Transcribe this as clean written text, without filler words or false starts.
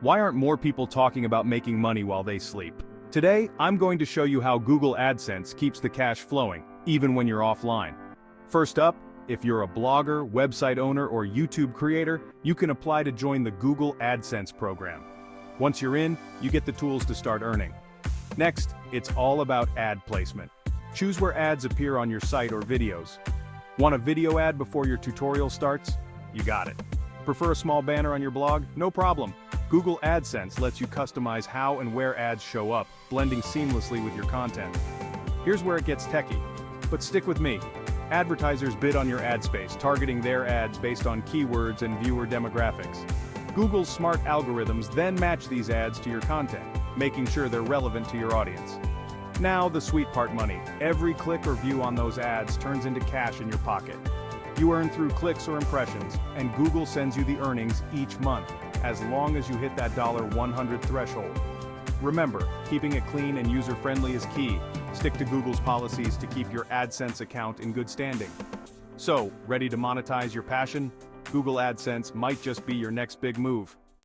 Why aren't more people talking about making money while they sleep? Today, I'm going to show you how Google AdSense keeps the cash flowing, even when you're offline. First up, if you're a blogger, website owner, or YouTube creator, you can apply to join the Google AdSense program. Once you're in, you get the tools to start earning. Next, it's all about ad placement. Choose where ads appear on your site or videos. Want a video ad before your tutorial starts? You got it. Prefer a small banner on your blog? No problem. Google AdSense lets you customize how and where ads show up, blending seamlessly with your content. Here's where it gets techie, but stick with me. Advertisers bid on your ad space, targeting their ads based on keywords and viewer demographics. Google's smart algorithms then match these ads to your content, making sure they're relevant to your audience. Now the sweet part: money. Every click or view on those ads turns into cash in your pocket. You earn through clicks or impressions, and Google sends you the earnings each month, as long as you hit that $100 threshold. Remember, keeping it clean and user-friendly is key. Stick to Google's policies to keep your AdSense account in good standing. So, ready to monetize your passion? Google AdSense might just be your next big move.